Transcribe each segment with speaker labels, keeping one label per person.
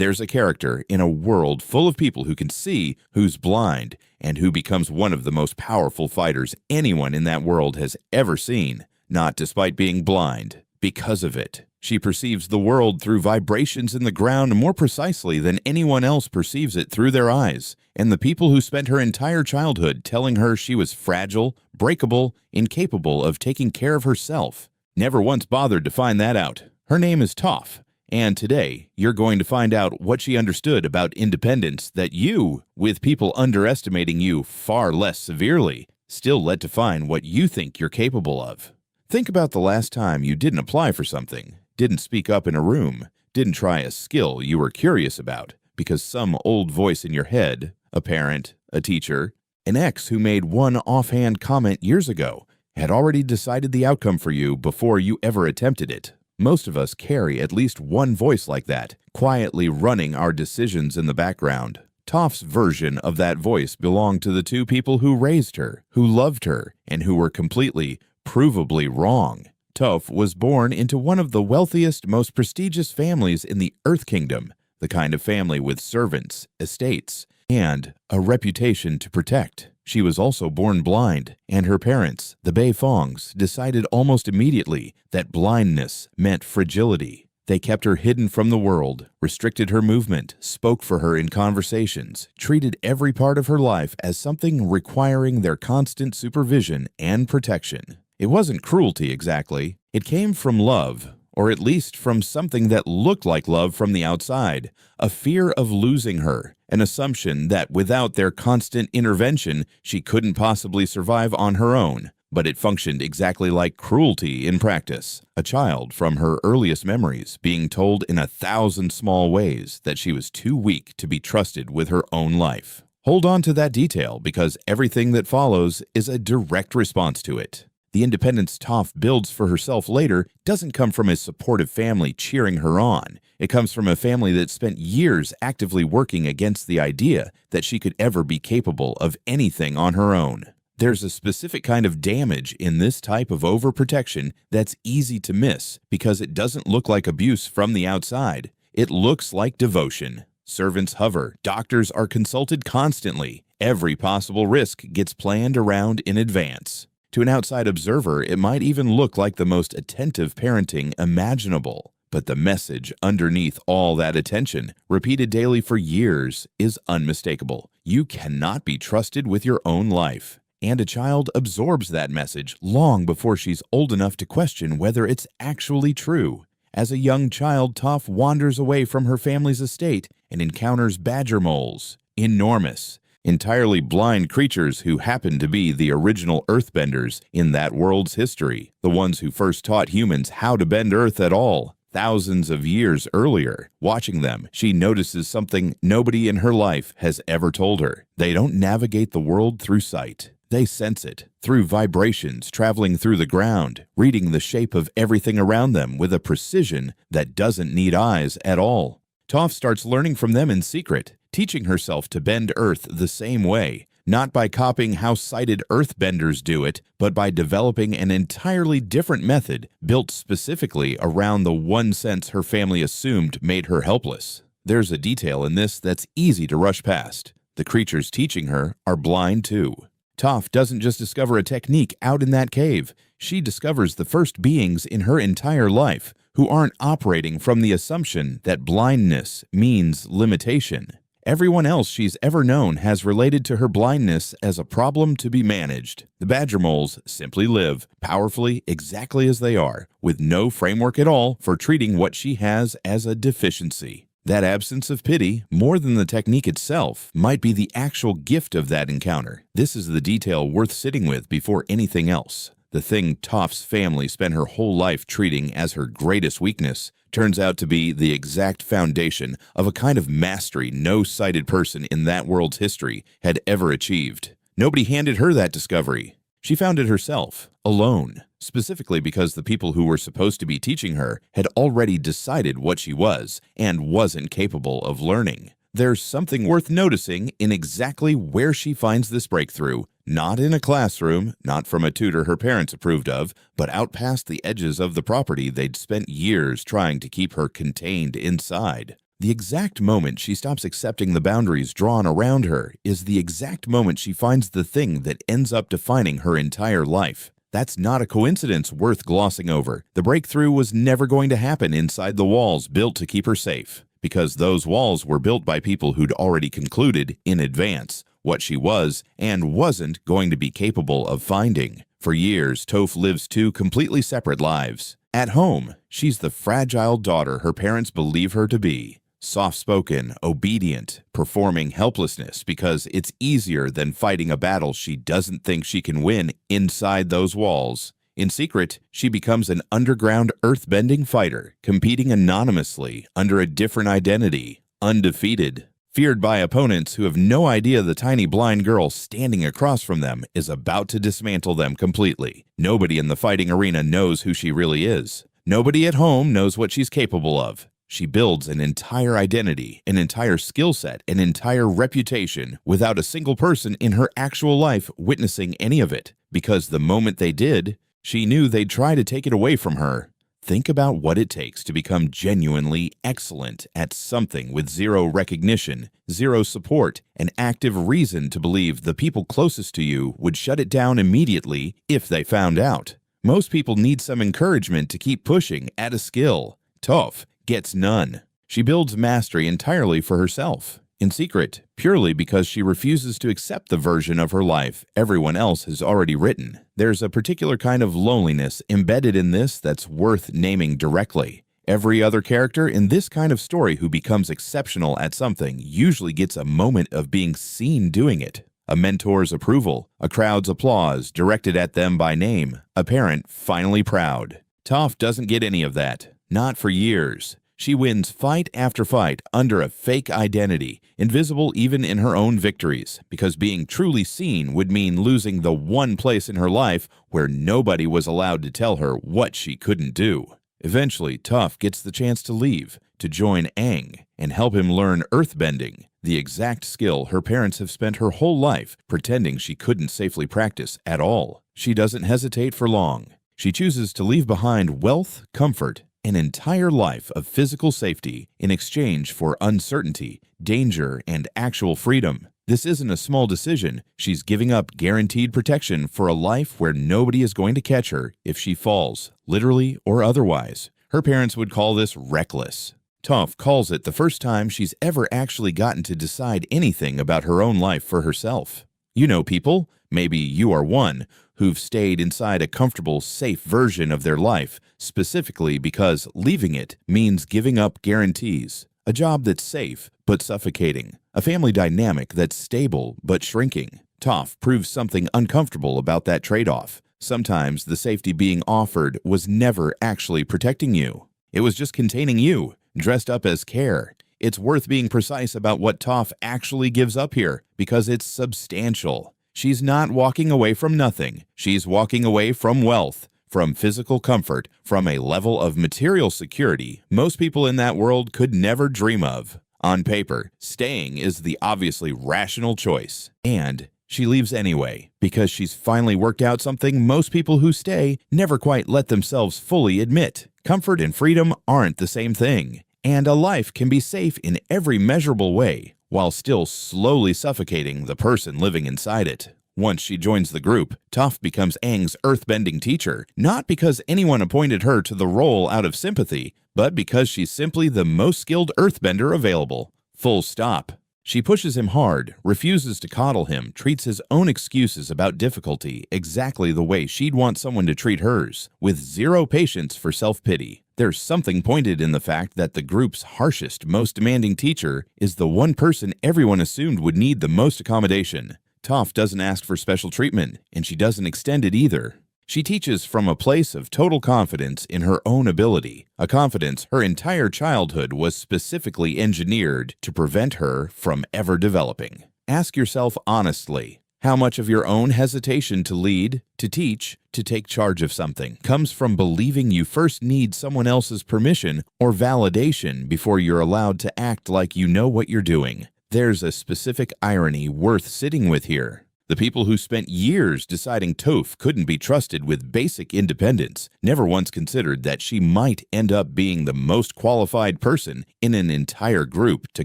Speaker 1: There's a character in a world full of people who can see who's blind and who becomes one of the most powerful fighters anyone in that world has ever seen, not despite being blind, because of it. She perceives the world through vibrations in the ground more precisely than anyone else perceives it through their eyes, and the people who spent her entire childhood telling her she was fragile, breakable, incapable of taking care of herself, never once bothered to find that out. Her name is Toph, and today you're going to find out what she understood about independence that you, with people underestimating you far less severely, still led to find what you think you're capable of. Think about the last time you didn't apply for something, didn't speak up in a room, didn't try a skill you were curious about because some old voice in your head, a parent, a teacher, an ex who made one offhand comment years ago, had already decided the outcome for you before you ever attempted it. Most of us carry at least one voice like that, quietly running our decisions in the background. Toph's version of that voice belonged to the two people who raised her, who loved her, and who were completely, provably wrong. Toph was born into one of the wealthiest, most prestigious families in the Earth Kingdom, the kind of family with servants, estates, and a reputation to protect. She was also born blind, and her parents, the Beifongs, decided almost immediately that blindness meant fragility. They kept her hidden from the world, restricted her movement, spoke for her in conversations, treated every part of her life as something requiring their constant supervision and protection. It wasn't cruelty exactly. It came from love, or at least from something that looked like love from the outside, a fear of losing her, an assumption that without their constant intervention, she couldn't possibly survive on her own. But it functioned exactly like cruelty in practice, a child from her earliest memories being told in 1,000 small ways that she was too weak to be trusted with her own life. Hold on to that detail because everything that follows is a direct response to it. The independence Toph builds for herself later doesn't come from a supportive family cheering her on. It comes from a family that spent years actively working against the idea that she could ever be capable of anything on her own. There's a specific kind of damage in this type of overprotection that's easy to miss because it doesn't look like abuse from the outside. It looks like devotion. Servants hover, doctors are consulted constantly. Every possible risk gets planned around in advance. To an outside observer, it might even look like the most attentive parenting imaginable. But the message underneath all that attention, repeated daily for years, is unmistakable. You cannot be trusted with your own life. And a child absorbs that message long before she's old enough to question whether it's actually true. As a young child, Toph wanders away from her family's estate and encounters badger moles, enormous, entirely blind creatures who happen to be the original earthbenders in that world's history, the ones who first taught humans how to bend earth at all, thousands of years earlier. Watching them, she notices something nobody in her life has ever told her. They don't navigate the world through sight. They sense it, through vibrations traveling through the ground, reading the shape of everything around them with a precision that doesn't need eyes at all. Toph starts learning from them in secret, teaching herself to bend earth the same way, not by copying how sighted earthbenders do it, but by developing an entirely different method built specifically around the one sense her family assumed made her helpless. There's a detail in this that's easy to rush past. The creatures teaching her are blind too. Toph doesn't just discover a technique out in that cave. She discovers the first beings in her entire life who aren't operating from the assumption that blindness means limitation. Everyone else she's ever known has related to her blindness as a problem to be managed. The badger moles simply live powerfully exactly as they are, with no framework at all for treating what she has as a deficiency. That absence of pity, more than the technique itself, might be the actual gift of that encounter. This is the detail worth sitting with before anything else. The thing Toph's family spent her whole life treating as her greatest weakness turns out to be the exact foundation of a kind of mastery no sighted person in that world's history had ever achieved. Nobody handed her that discovery. She found it herself, alone, specifically because the people who were supposed to be teaching her had already decided what she was and wasn't capable of learning. There's something worth noticing in exactly where she finds this breakthrough. Not in a classroom, not from a tutor her parents approved of, but out past the edges of the property they'd spent years trying to keep her contained inside. The exact moment she stops accepting the boundaries drawn around her is the exact moment she finds the thing that ends up defining her entire life. That's not a coincidence worth glossing over. The breakthrough was never going to happen inside the walls built to keep her safe, because those walls were built by people who'd already concluded in advance what she was and wasn't going to be capable of finding. For years, Toph lives two completely separate lives. At home, she's the fragile daughter her parents believe her to be. Soft-spoken, obedient, performing helplessness because it's easier than fighting a battle she doesn't think she can win inside those walls. In secret, she becomes an underground earthbending fighter, competing anonymously under a different identity, undefeated, feared by opponents who have no idea the tiny blind girl standing across from them is about to dismantle them completely. Nobody in the fighting arena knows who she really is. Nobody at home knows what she's capable of. She builds an entire identity, an entire skill set, an entire reputation without a single person in her actual life witnessing any of it, because the moment they did, she knew they'd try to take it away from her. Think about what it takes to become genuinely excellent at something with zero recognition, zero support, and active reason to believe the people closest to you would shut it down immediately if they found out. Most people need some encouragement to keep pushing at a skill. Toph gets none. She builds mastery entirely for herself, in secret, purely because she refuses to accept the version of her life everyone else has already written. There's a particular kind of loneliness embedded in this that's worth naming directly. Every other character in this kind of story who becomes exceptional at something usually gets a moment of being seen doing it. A mentor's approval, a crowd's applause directed at them by name, a parent finally proud. Toph doesn't get any of that. Not for years. She wins fight after fight under a fake identity, invisible even in her own victories, because being truly seen would mean losing the one place in her life where nobody was allowed to tell her what she couldn't do. Eventually, Toph gets the chance to leave, to join Aang, and help him learn earthbending, the exact skill her parents have spent her whole life pretending she couldn't safely practice at all. She doesn't hesitate for long. She chooses to leave behind wealth, comfort, an entire life of physical safety in exchange for uncertainty, danger, and actual freedom. This isn't a small decision. She's giving up guaranteed protection for a life where nobody is going to catch her if she falls, literally or otherwise. Her parents would call this reckless. Toph calls it the first time she's ever actually gotten to decide anything about her own life for herself. You know people, maybe you are one, who've stayed inside a comfortable, safe version of their life, specifically because leaving it means giving up guarantees, a job that's safe but suffocating, a family dynamic that's stable but shrinking. Toph proves something uncomfortable about that trade-off. Sometimes the safety being offered was never actually protecting you. It was just containing you, dressed up as care. It's worth being precise about what Toph actually gives up here, because it's substantial. She's not walking away from nothing. She's walking away from wealth, from physical comfort, from a level of material security most people in that world could never dream of. On paper, staying is the obviously rational choice. And she leaves anyway, because she's finally worked out something most people who stay never quite let themselves fully admit. Comfort and freedom aren't the same thing. And a life can be safe in every measurable way, while still slowly suffocating the person living inside it. Once she joins the group, Toph becomes Aang's earthbending teacher, not because anyone appointed her to the role out of sympathy, but because she's simply the most skilled earthbender available. Full stop. She pushes him hard, refuses to coddle him, treats his own excuses about difficulty exactly the way she'd want someone to treat hers, with zero patience for self-pity. There's something pointed in the fact that the group's harshest, most demanding teacher is the one person everyone assumed would need the most accommodation. Toph doesn't ask for special treatment, and she doesn't extend it either. She teaches from a place of total confidence in her own ability, a confidence her entire childhood was specifically engineered to prevent her from ever developing. Ask yourself honestly, how much of your own hesitation to lead, to teach, to take charge of something comes from believing you first need someone else's permission or validation before you're allowed to act like you know what you're doing? There's a specific irony worth sitting with here. The people who spent years deciding Toph couldn't be trusted with basic independence never once considered that she might end up being the most qualified person in an entire group to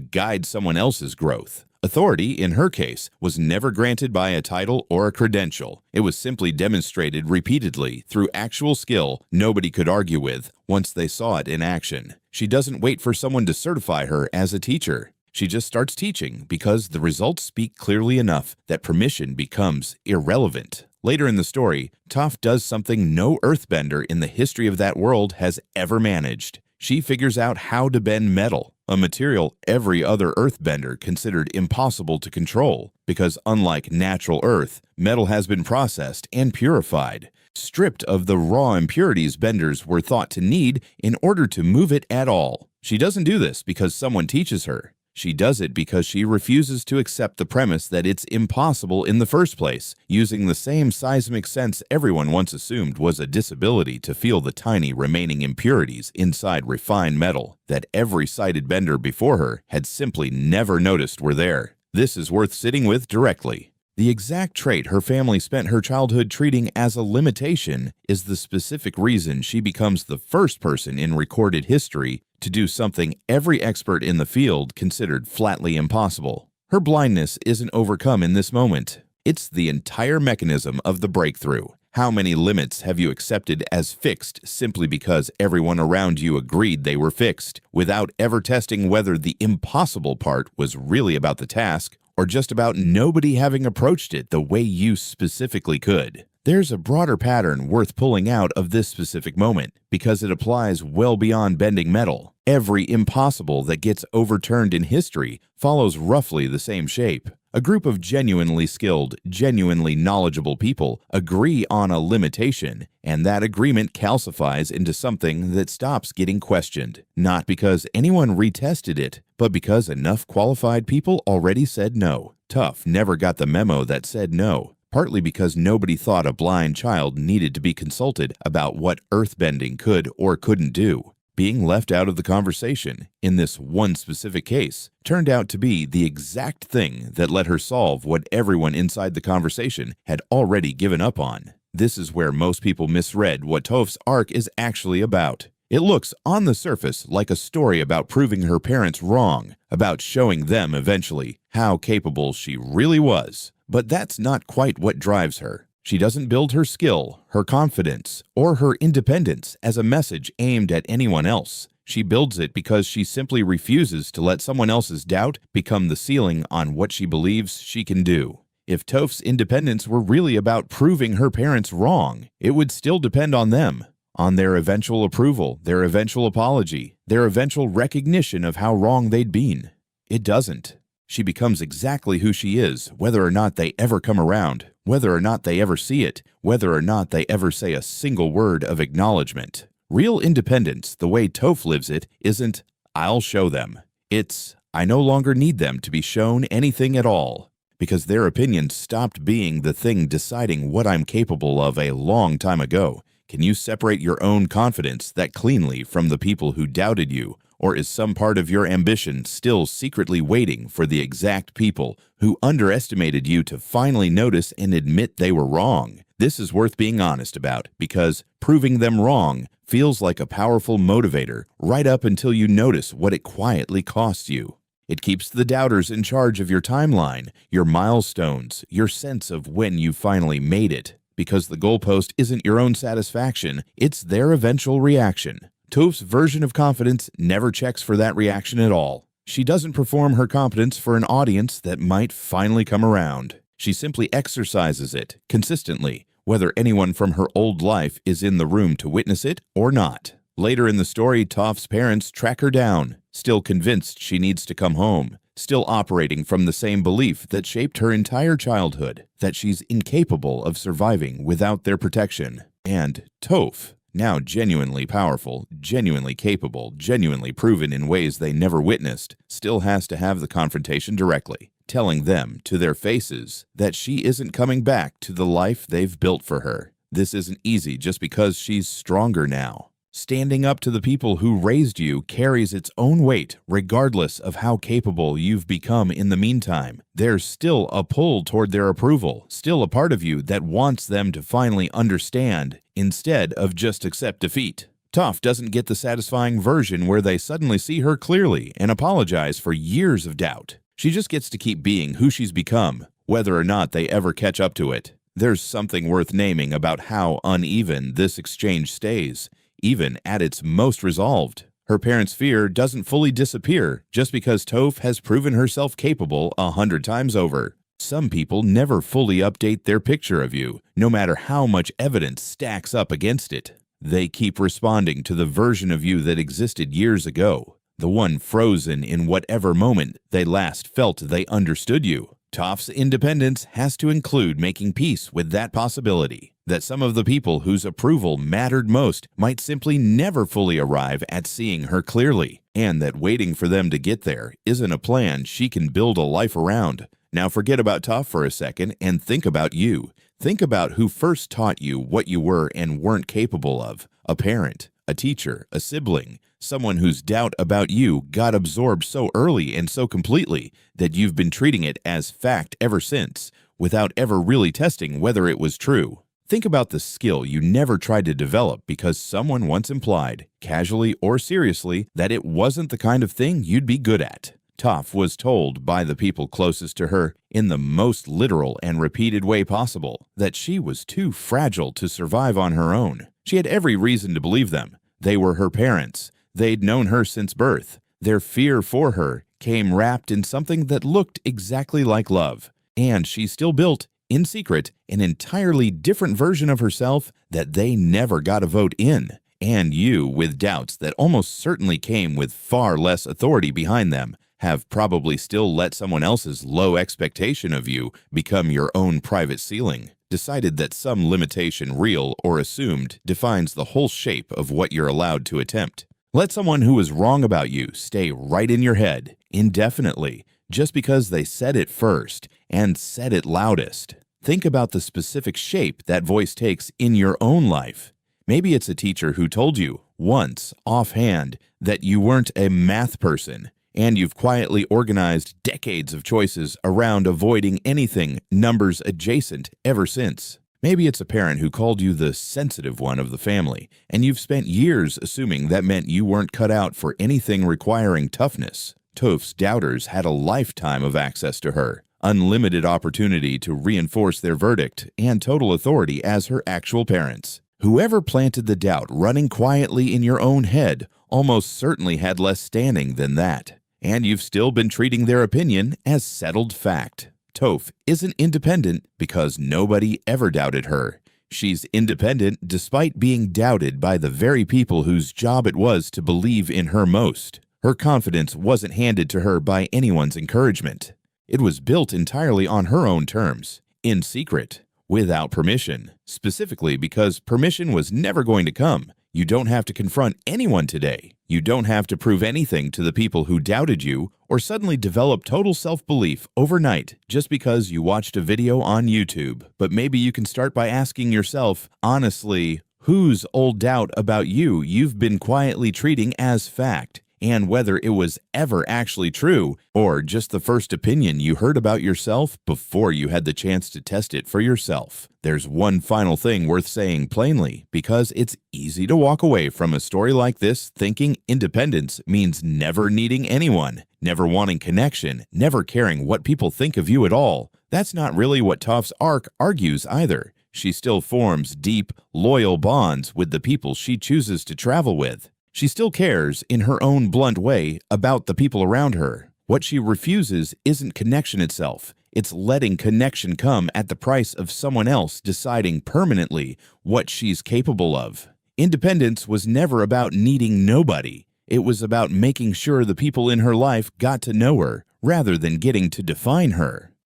Speaker 1: guide someone else's growth. Authority, in her case, was never granted by a title or a credential. It was simply demonstrated repeatedly through actual skill nobody could argue with once they saw it in action. She doesn't wait for someone to certify her as a teacher. She just starts teaching because the results speak clearly enough that permission becomes irrelevant. Later in the story, Toph does something no earthbender in the history of that world has ever managed. She figures out how to bend metal, a material every other earthbender considered impossible to control, because unlike natural earth, metal has been processed and purified, stripped of the raw impurities benders were thought to need in order to move it at all. She doesn't do this because someone teaches her. She does it because she refuses to accept the premise that it's impossible in the first place, using the same seismic sense everyone once assumed was a disability to feel the tiny remaining impurities inside refined metal that every sighted bender before her had simply never noticed were there. This is worth sitting with directly. The exact trait her family spent her childhood treating as a limitation is the specific reason she becomes the first person in recorded history to do something every expert in the field considered flatly impossible. Her blindness isn't overcome in this moment. It's the entire mechanism of the breakthrough. How many limits have you accepted as fixed simply because everyone around you agreed they were fixed, without ever testing whether the impossible part was really about the task or just about nobody having approached it the way you specifically could? There's a broader pattern worth pulling out of this specific moment because it applies well beyond bending metal. Every impossible that gets overturned in history follows roughly the same shape. A group of genuinely skilled, genuinely knowledgeable people agree on a limitation, and that agreement calcifies into something that stops getting questioned, not because anyone retested it, but because enough qualified people already said no. Toph never got the memo that said no, partly because nobody thought a blind child needed to be consulted about what earthbending could or couldn't do. Being left out of the conversation, in this one specific case, turned out to be the exact thing that let her solve what everyone inside the conversation had already given up on. This is where most people misread what Toph's arc is actually about. It looks, on the surface, like a story about proving her parents wrong, about showing them eventually how capable she really was. But that's not quite what drives her. She doesn't build her skill, her confidence, or her independence as a message aimed at anyone else. She builds it because she simply refuses to let someone else's doubt become the ceiling on what she believes she can do. If Toph's independence were really about proving her parents wrong, it would still depend on them, on their eventual approval, their eventual apology, their eventual recognition of how wrong they'd been. It doesn't. She becomes exactly who she is, whether or not they ever come around, whether or not they ever see it, whether or not they ever say a single word of acknowledgement. Real independence, the way Toph lives it, isn't, "I'll show them." It's, "I no longer need them to be shown anything at all," because their opinion stopped being the thing deciding what I'm capable of a long time ago. Can you separate your own confidence that cleanly from the people who doubted you? Or is some part of your ambition still secretly waiting for the exact people who underestimated you to finally notice and admit they were wrong? This is worth being honest about because proving them wrong feels like a powerful motivator right up until you notice what it quietly costs you. It keeps the doubters in charge of your timeline, your milestones, your sense of when you finally made it. Because the goalpost isn't your own satisfaction, it's their eventual reaction. Toph's version of confidence never checks for that reaction at all. She doesn't perform her competence for an audience that might finally come around. She simply exercises it, consistently, whether anyone from her old life is in the room to witness it or not. Later in the story, Toph's parents track her down, still convinced she needs to come home, still operating from the same belief that shaped her entire childhood, that she's incapable of surviving without their protection. And Toph, now genuinely powerful, genuinely capable, genuinely proven in ways they never witnessed, still has to have the confrontation directly, telling them to their faces that she isn't coming back to the life they've built for her. This isn't easy just because she's stronger now. Standing up to the people who raised you carries its own weight, regardless of how capable you've become in the meantime. There's still a pull toward their approval, still a part of you that wants them to finally understand instead of just accept defeat. Toph doesn't get the satisfying version where they suddenly see her clearly and apologize for years of doubt. She just gets to keep being who she's become, whether or not they ever catch up to it. There's something worth naming about how uneven this exchange stays, even at its most resolved. Her parents' fear doesn't fully disappear just because Toph has proven herself capable 100 times over. Some people never fully update their picture of you, no matter how much evidence stacks up against it. They keep responding to the version of you that existed years ago, the one frozen in whatever moment they last felt they understood you. Toph's independence has to include making peace with that possibility, that some of the people whose approval mattered most might simply never fully arrive at seeing her clearly, and that waiting for them to get there isn't a plan she can build a life around. Now forget about Toph for a second and think about you. Think about who first taught you what you were and weren't capable of. A parent, a teacher, a sibling, someone whose doubt about you got absorbed so early and so completely that you've been treating it as fact ever since, without ever really testing whether it was true. Think about the skill you never tried to develop because someone once implied, casually or seriously, that it wasn't the kind of thing you'd be good at. Toph was told by the people closest to her, in the most literal and repeated way possible, that she was too fragile to survive on her own. She had every reason to believe them. They were her parents. They'd known her since birth. Their fear for her came wrapped in something that looked exactly like love. And she still built, in secret, an entirely different version of herself that they never got a vote in. And you, with doubts that almost certainly came with far less authority behind them, have probably still let someone else's low expectation of you become your own private ceiling. Decided that some limitation, real or assumed, defines the whole shape of what you're allowed to attempt. Let someone who was wrong about you stay right in your head, indefinitely, just because they said it first and said it loudest. Think about the specific shape that voice takes in your own life. Maybe it's a teacher who told you, once, offhand, that you weren't a math person, and you've quietly organized decades of choices around avoiding anything numbers adjacent ever since. Maybe it's a parent who called you the sensitive one of the family, and you've spent years assuming that meant you weren't cut out for anything requiring toughness. Toph's doubters had a lifetime of access to her, unlimited opportunity to reinforce their verdict, and total authority as her actual parents. Whoever planted the doubt running quietly in your own head almost certainly had less standing than that. And you've still been treating their opinion as settled fact. Toph isn't independent because nobody ever doubted her. She's independent despite being doubted by the very people whose job it was to believe in her most. Her confidence wasn't handed to her by anyone's encouragement. It was built entirely on her own terms, in secret, without permission, specifically because permission was never going to come. You don't have to confront anyone today. You don't have to prove anything to the people who doubted you or suddenly develop total self-belief overnight just because you watched a video on YouTube. But maybe you can start by asking yourself, honestly, whose old doubt about you've been quietly treating as fact, and whether it was ever actually true or just the first opinion you heard about yourself before you had the chance to test it for yourself. There's one final thing worth saying plainly, because it's easy to walk away from a story like this thinking independence means never needing anyone, never wanting connection, never caring what people think of you at all. That's not really what Toph's arc argues either. She still forms deep, loyal bonds with the people she chooses to travel with. She still cares, in her own blunt way, about the people around her. What she refuses isn't connection itself. It's letting connection come at the price of someone else deciding permanently what she's capable of. Independence was never about needing nobody. It was about making sure the people in her life got to know her, rather than getting to define her.